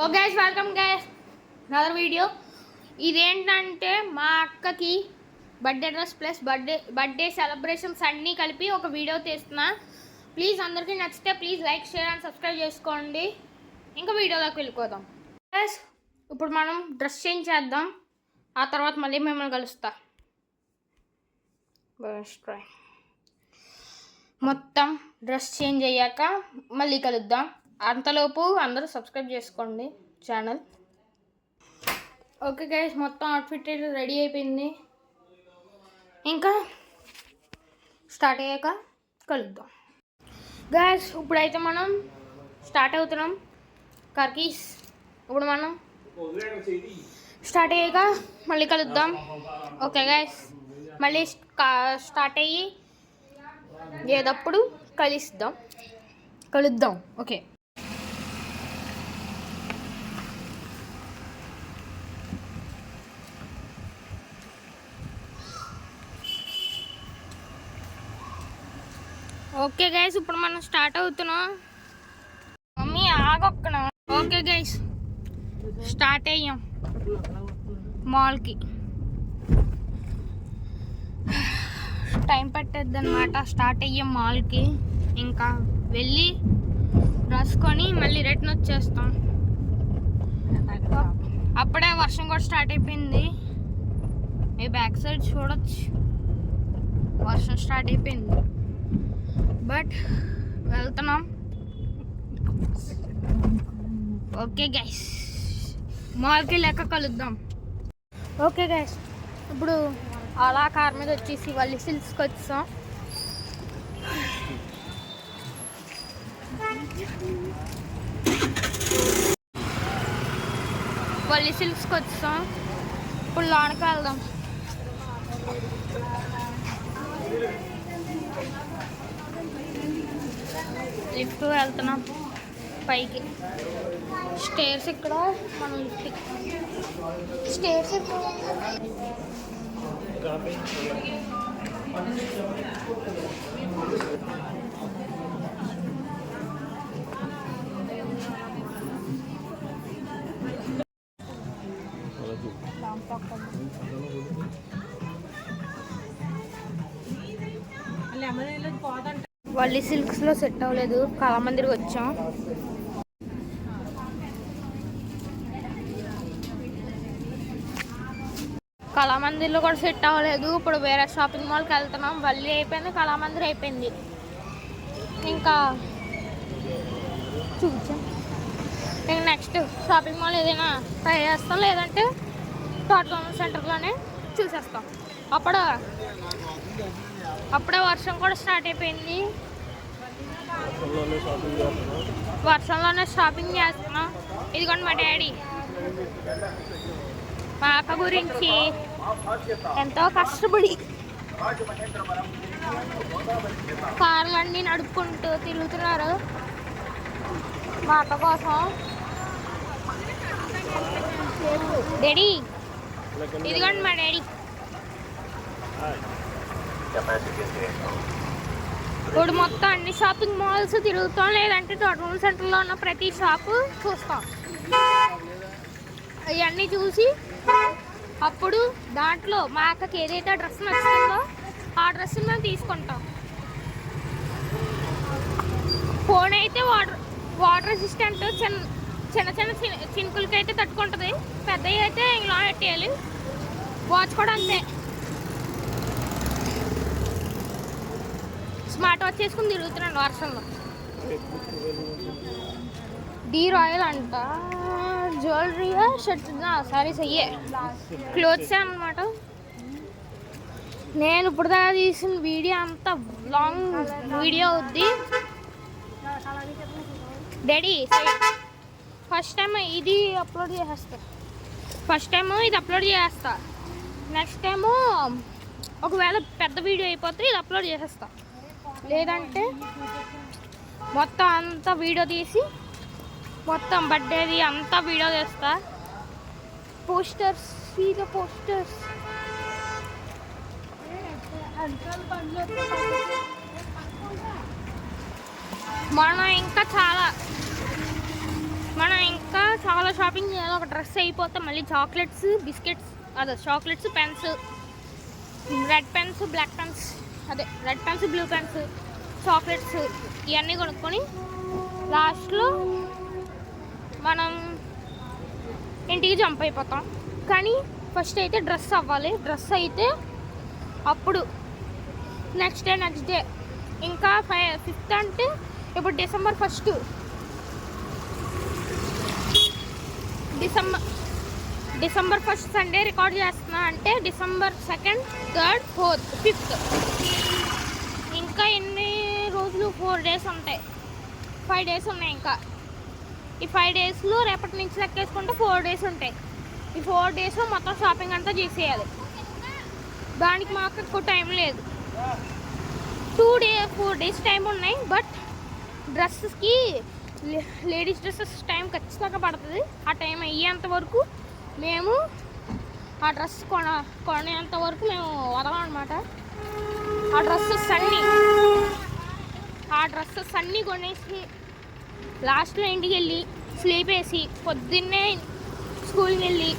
Okay guys, welcome guys other video. ఇదేంటంటే మా అక్కకి birthday dress plus birthday celebrations అన్నీ కలిపి ఒక వీడియో తీస్తున్నా. ప్లీజ్ అందరికీ నచ్చితే please like share and subscribe చేసుకోండి. ఇంకా వీడియోలోకి వెళ్ళిపోదాం. గైస్, ఇప్పుడు మనం డ్రెస్ చేంజ్ చేద్దాం. ఆ తర్వాత మళ్ళీ మిమ్మల్ని కలుస్తా. మొత్తం డ్రెస్ చేంజ్ అయ్యాక మళ్ళీ కలుద్దాం. అంతలోపు అందరూ సబ్స్క్రైబ్ చేసుకోండి ఛానల్. ఓకే గైస్, మొత్తం అవుట్ఫిట్ రెడీ అయిపోయింది. ఇంకా స్టార్ట్ అయ్యాక కలుద్దాం. గైస్, ఇప్పుడైతే మనం స్టార్ట్ అవుతున్నాం. కర్కీస్ ఇప్పుడు మనం స్టార్ట్ అయ్యాక మళ్ళీ కలుద్దాం. ఓకే గైస్, మళ్ళీ స్టార్ట్ అయ్యి ఏదప్పుడు కలుద్దాం. ఓకే. ఓకే గైస్, ఇప్పుడు మనం స్టార్ట్ అవుతున్నాం. మమ్మీ ఆగొక్కనా. ఓకే గైస్, స్టార్ట్ అయ్యాం మాల్కి. టైం పట్టేద్ది అనమాట. స్టార్ట్ అయ్యాం మాల్కి. ఇంకా వెళ్ళి రాసుకొని మళ్ళీ రిటర్న్ వచ్చేస్తాం. అప్పుడే వర్షం కూడా స్టార్ట్ అయిపోయింది. మీ బ్యాక్ సైడ్ చూడొచ్చు, వర్షం స్టార్ట్ అయిపోయింది. బట్ వెళ్తున్నాం. ఓకే గైస్, మాల్కి లెక్క కలుద్దాం. ఓకే గైస్, ఇప్పుడు అలా కార్ మీద వచ్చేసి వల్లి సిల్క్స్కి వచ్చాం. ఇప్పుడు లోనకి వెళ్దాం. లిఫ్ట్ వెళ్తున్నాం పైకి. స్టేర్స్ ఇక్కడ మనం లిఫ్ట్ స్టేర్స్ వల్లి సిల్క్స్లో సెట్ అవ్వలేదు, కళామందిరికి వచ్చాం. కళామందిర్లో కూడా సెట్ అవ్వలేదు. ఇప్పుడు వేరే షాపింగ్ మాల్కి వెళ్తున్నాం. వల్లి అయిపోయింది, కళామందిర్ అయిపోయింది. ఇంకా చూపించాం. ఇంకా నెక్స్ట్ షాపింగ్ మాల్ ఏదైనా ట్రై చేస్తాం, లేదంటే టోటల్ సెంటర్లోనే చూసేస్తాం. అప్పుడే వర్షం కూడా స్టార్ట్ అయిపోయింది. వర్షంలోనే షాపింగ్ చేస్తున్నాం. ఇదిగోండి మా డాడీ. మా అక్క గురించి ఎంతో కష్టపడి కార్లన్నీ నడుపుకుంటూ తిరుగుతున్నారు మా అక్క కోసం. డాడీ, ఇదిగోండి మా డాడీ. ఇప్పుడు మొత్తం అన్ని షాపింగ్ మాల్స్ తిరుగుతాం, లేదంటే టోటల్ సెంటర్లో ఉన్న ప్రతి షాపు చూస్తాం. అవన్నీ చూసి అప్పుడు దాంట్లో మా అక్కకి ఏదైతే డ్రెస్ నచ్చుతుందో ఆ డ్రెస్ మేము తీసుకుంటాం. ఫోన్ అయితే వాటర్ రెసిస్టెంట్, చిన్న చినుకులకి అయితే తట్టుకుంటుంది. పెద్దవి అయితే ఇంట్లో పెట్టేయాలి. వాచ్ కూడా అంతే. స్మార్ట్ వాచ్ చేసుకుని తిరుగుతున్నాను వర్షంలో. డి రాయల్ అంట. జ్యువెలరీయా షర్ట్స్ సారీస్ అయ్యే క్లోత్సే అన్నమాట. నేను ఇప్పుడు దాకా తీసిన వీడియో అంతా లాంగ్ వీడియో అవుద్ది. డాడీ, ఫస్ట్ టైం ఇది అప్లోడ్ చేసేస్తా. నెక్స్ట్ టైము ఒకవేళ పెద్ద వీడియో అయిపోతే ఇది అప్లోడ్ చేసేస్తా. లేదంటే మొత్తం అంతా వీడియో తీసి మొత్తం బర్త్డేది అంతా వీడియో చేస్తా. పోస్టర్స్ మనం ఇంకా చాలా మనం ఇంకా చాలా షాపింగ్ చేయాలి. ఒక డ్రెస్ అయిపోతే మళ్ళీ చాక్లెట్స్, బిస్కెట్స్, అదే chocolates, pens, red pens, black pens, అదే red pens, blue pens, chocolates ఇవన్నీ కొనుక్కొని లాస్ట్లో మనం ఇంటికి జంప్ అయిపోతాం. కానీ ఫస్ట్ అయితే డ్రెస్ అవ్వాలి. డ్రెస్ అయితే అప్పుడు నెక్స్ట్ డే ఇంకా 5th అంటే ఇప్పుడు December 1 డిసెంబర్ 1 సండే రికార్డ్ చేస్తున్నా అంటే December 2nd, 3rd, 4th, 5th ఇంకా ఎన్ని రోజులు? 4 days ఉంటాయి. 5 days ఉన్నాయి ఇంకా. ఈ 5 daysలో రేపటి నుంచి లెక్కేసుకుంటే 4 days ఉంటాయి. ఈ 4 days మొత్తం షాపింగ్ అంతా చేసేయాలి. దానికి మాకు ఎక్కువ టైం లేదు. 4 days టైం ఉన్నాయి. బట్ డ్రెస్సెస్కి లేడీస్ డ్రెస్సెస్ టైం ఖచ్చితంగా పడుతుంది. ఆ టైం అయ్యేంత వరకు మేము ఆ డ్రెస్ కొనేంత వరకు మేము వదలమన్నమాట. ఆ డ్రెస్సెస్ అన్నీ కొనేసి లాస్ట్లో ఇంటికి వెళ్ళి స్లీప్ వేసి పొద్దున్నే స్కూల్కి వెళ్ళి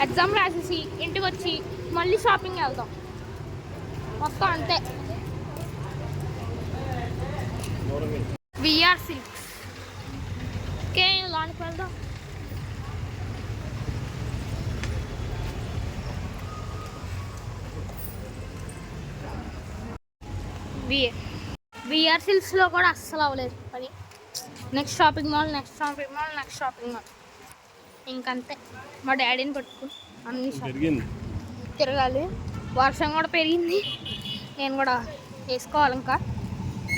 ఎగ్జామ్ రాసేసి ఇంటికి వచ్చి మళ్ళీ షాపింగ్ వెళ్తాం. మొత్తం అంతే. విఆర్ సిల్క్స్ ఓకే, లోనికి వెళ్దాం. విఆర్ సిల్క్స్లో కూడా అస్సలు అవ్వలేదు పని. నెక్స్ట్ షాపింగ్ మాల్ ఇంకంతే. మా డాడీని పట్టుకుని అన్ని తిరగాలి. వర్షం కూడా పెరిగింది. నేను కూడా వేసుకోవాలి. ఇంకా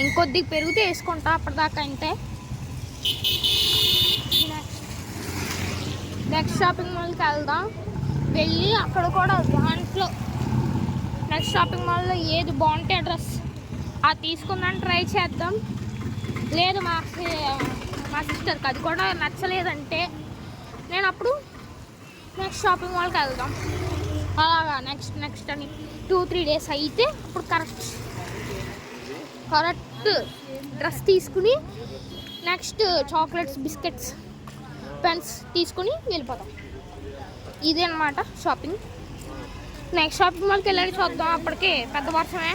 ఇంకొద్దిగా పెరిగితే వేసుకుంటా. అప్పటిదాకా అంతే. నెక్స్ట్ షాపింగ్ మాల్కి వెళ్దాం. వెళ్ళి అక్కడ కూడా దాంట్లో నెక్స్ట్ షాపింగ్ మాల్లో ఏది బాగుంటే డ్రెస్ అది తీసుకుందాం ట్రై చేద్దాం. లేదు మా సిస్టర్కి అది కూడా నచ్చలేదంటే నేను అప్పుడు నెక్స్ట్ షాపింగ్ మాల్కి వెళ్దాం. అలాగా నెక్స్ట్ అని 2-3 days అయితే అప్పుడు కరెక్ట్ డ్రెస్ తీసుకుని నెక్స్ట్ చాక్లెట్స్, బిస్కెట్స్, పెన్స్ తీసుకుని వెళ్ళిపోతాం. ఇదే అన్నమాట షాపింగ్. నెక్స్ట్ షాపింగ్ మాల్కి వెళ్ళి చూద్దాం. అప్పటికే పెద్ద వర్షమే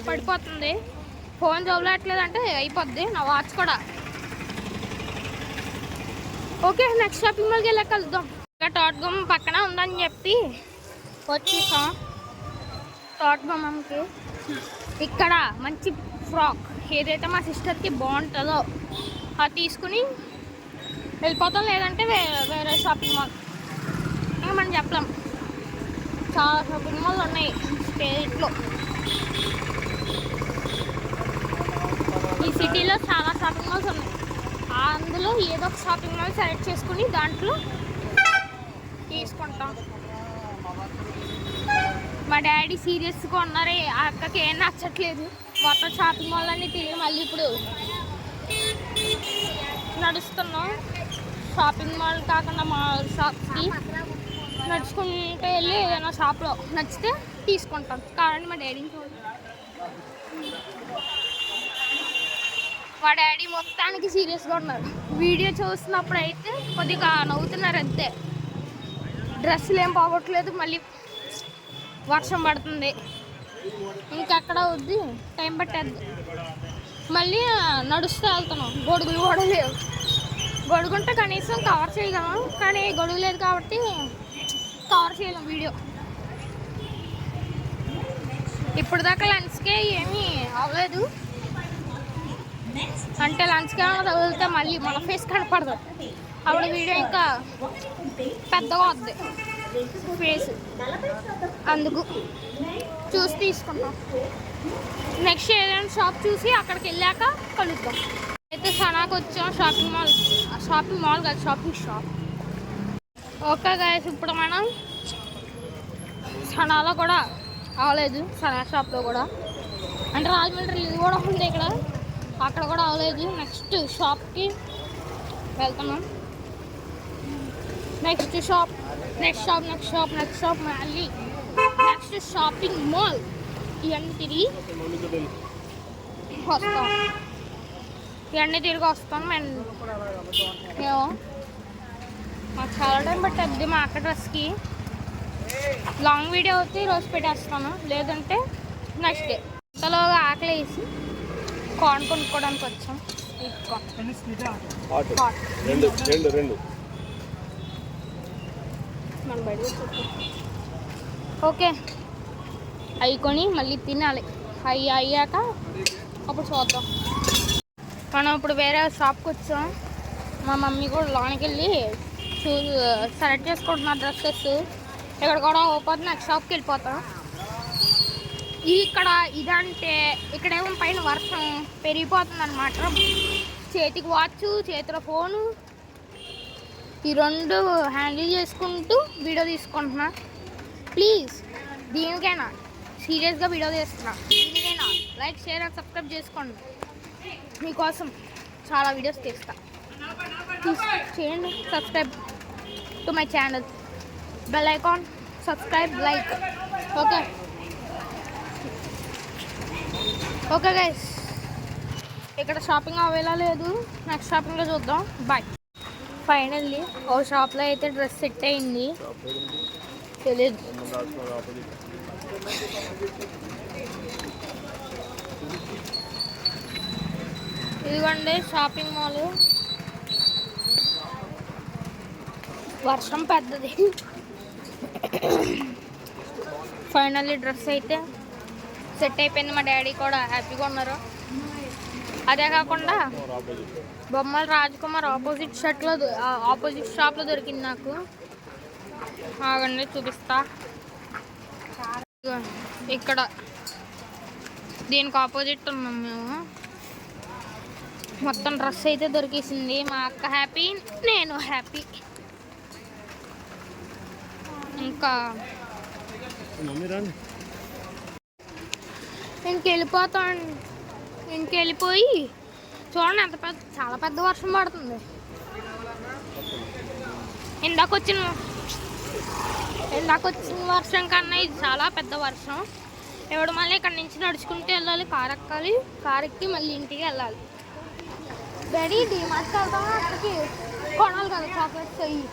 పడిపోతుంది. ఫోన్ జోబులేట్లేదంటే అయిపోద్ది నా వాచ్ కూడా. ఓకే, నెక్స్ట్ షాపింగ్ మాల్కి వెళ్ళాక కలుద్దాం. ఇంకా తోటగుమ్మ పక్కన ఉందని చెప్పి వచ్చేసాం. తోటగుమ్మకి ఇక్కడ మంచి ఫ్రాక్ ఏదైతే మా సిస్టర్కి బాగుంటుందో అది తీసుకుని వెళ్ళిపోతాం. లేదంటే వేరే షాపింగ్ మాల్. ఇంకా మనం చెప్పలేం. చాలా షాపింగ్ మాల్ ఉన్నాయి స్టేట్లో. ఈ సిటీలో చాలా షాపింగ్ మాల్స్ ఉన్నాయి. అందులో ఏదో ఒక షాపింగ్ మాల్ సెలెక్ట్ చేసుకుని దాంట్లో తీసుకుంటాం. మా డాడీ సీరియస్గా ఉన్నారే, ఆ అక్కకి ఏం నచ్చట్లేదు. మొత్తం షాపింగ్ మాల్ అన్నీ తిరిగి మళ్ళీ ఇప్పుడు నడుస్తున్నాం. షాపింగ్ మాల్ కాకుండా మా షాప్కి నడుచుకుంటూ వెళ్ళి ఏదైనా షాప్లో నచ్చితే తీసుకుంటాం. కావాలంటే మా డాడీని చూడండి. మా డాడీ మొత్తానికి సీరియస్గా ఉన్నారు. వీడియో చూస్తున్నప్పుడు అయితే కొద్దిగా నవ్వుతున్నారు అంతే. డ్రెస్సులు ఏం పోగొట్టలేదు. మళ్ళీ వర్షం పడుతుంది, ఇంకెక్కడ అవుద్ది, టైం పట్టేద్ది. మళ్ళీ నడుస్తూ వెళ్తున్నాం. గొడుగులు కూడా లేవు. గొడుగుంటే కనీసం కవర్ చేయగలం, కానీ గొడుగు లేదు కాబట్టి కవర్ చేయలేం వీడియో. ఇప్పుడు దాకా లంచ్కే ఏమీ అవ్వలేదు. అంటే లంచ్కి ఏమైనా తగిలితే మళ్ళీ మన ఫేస్ కనపడదు. అప్పుడు వీడియో ఇంకా పెద్దగా వద్ది ఫేస్. అందుకు చూసి తీసుకుంటాం. నెక్స్ట్ ఏదైనా షాప్ చూసి అక్కడికి వెళ్ళాక కలుద్దాం. అయితే సనాకు వచ్చాం. షాపింగ్ మాల్ కాదు, షాపింగ్ షాప్. ఓకే గైస్, ఇప్పుడు మనం సనాలో కూడా అవ్వలేదు. సనా షాప్లో కూడా అంటే రాజమండ్రి ఇది కూడా ఉంది ఇక్కడ, అక్కడ కూడా అవ్వలేదు. నెక్స్ట్ షాప్కి వెళ్తున్నాం. నెక్స్ట్ షాప్ మళ్ళీ నెక్స్ట్ షాపింగ్ మాల్ ఇవన్నీ తిరిగి వస్తాం. ఇవన్నీ తిరిగి వస్తాను మేము మాకు చాలా టైం పట్టద్ది మా అక్క డ్రెస్కి. లాంగ్ వీడియో అయితే ఈరోజు పెట్టేస్తాను, లేదంటే నెక్స్ట్ డే. ఇంతలో ఆకలి వేసి కార్న్ కొనుక్కోవడానికి వచ్చాం. ఓకే, అవి కొని మళ్ళీ తినాలి. అవి అయ్యాక అప్పుడు చూద్దాం. మనం ఇప్పుడు వేరే షాప్కి వచ్చాం. మా మమ్మీ కూడా లోనికి వెళ్ళి సెలెక్ట్ చేసుకుంటున్నా డ్రెస్సెస్. ఇక్కడ కూడా ఓపోతే నెక్స్ట్ షాప్కి వెళ్ళిపోతాం. ఇక్కడ ఇదంటే ఇక్కడేమో పైన వర్షం పెరిగిపోతుంది అనమాట. చేతికి వాచ్, చేతిలో ఫోను, ఈ రెండు హ్యాండిల్ చేసుకుంటూ వీడియో తీసుకుంటున్నా. ప్లీజ్ దీనికైనా సీరియస్గా వీడియో తీస్తున్నా, దీనికైనా లైక్, షేర్ అండ్ సబ్స్క్రైబ్ చేసుకోండి. మీకోసం చాలా వీడియోస్ తీస్తా. చేయండి subscribe to my channel, bell icon, subscribe, like. Okay okay guys, ఇక్కడ షాపింగ్ అవేలా లేదు. నెక్స్ట్ షాపింగ్లో చూద్దాం. బాయ్. ఫైనల్లీ ఓ షాప్లో అయితే డ్రెస్ సెట్ అయింది. తెలియదు, ఇదిగోండి షాపింగ్ మాల్. వర్షం పెద్దది. ఫైనల్లీ డ్రెస్ అయితే సెట్ అయిపోయింది. మా డాడీ కూడా హ్యాపీగా ఉన్నారు. అదే కాకుండా బొమ్మల రాజ్కుమార్ ఆపోజిట్ షాప్లో దొరికింది నాకు. ఆగండి చూపిస్తా. ఇక్కడ దీనికి ఆపోజిట్ ఉన్నాం మేము. మొత్తం డ్రెస్ అయితే దొరికేసింది. మా అక్క హ్యాపీ, నేను హ్యాపీ. ఇంకా ఇంకెళ్ళిపోయి చూడండి ఎంత పెద్ద, చాలా పెద్ద వర్షం పడుతుంది. ఇందాక వచ్చిన వర్షం కన్నా ఇది చాలా పెద్ద వర్షం. ఎవడు మళ్ళీ ఇక్కడ నుంచి నడుచుకుంటూ వెళ్ళాలి, కారు ఎక్కాలి, కారు ఎక్కి మళ్ళీ ఇంటికి వెళ్ళాలి. డాడీ డీమార్ట్కి వెళ్తాం, అక్కడికి కొనాలి కదా చాక్లెట్స్ అయ్యి.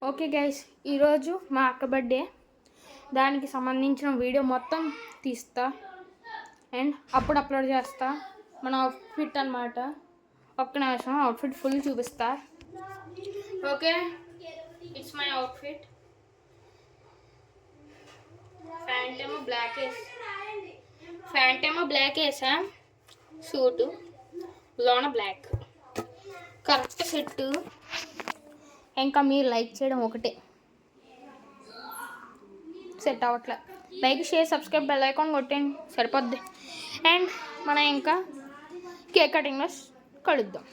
ఓకే గైస్, ఈరోజు మా అక్క బర్త్డే. దానికి సంబంధించిన వీడియో మొత్తం తీస్తా అండ్ అప్పుడు అప్లోడ్ చేస్తా. మన అవుట్ఫిట్ అనమాట. ఒక్క నిమిషం అవుట్ఫిట్ ఫుల్ చూపిస్తా. Okay, it's my outfit. Pant ఏమో బ్లాక్ వేసా, సూటు లోన బ్లాక్, కరెక్ట్ సెట్. ఇంకా మీరు లైక్ చేయడం ఒకటే, సెట్ అవ్వట్లే. Like, share, subscribe, bell icon కొట్టండి, సరిపోద్ది. అండ్ మనం ఇంకా కేక్ కటింగ్లో కలుద్దాం.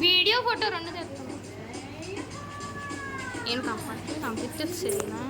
వీడియో ఫోటో రెండు తెస్తాను. ఏం కంప్లీట్ చేసేనా?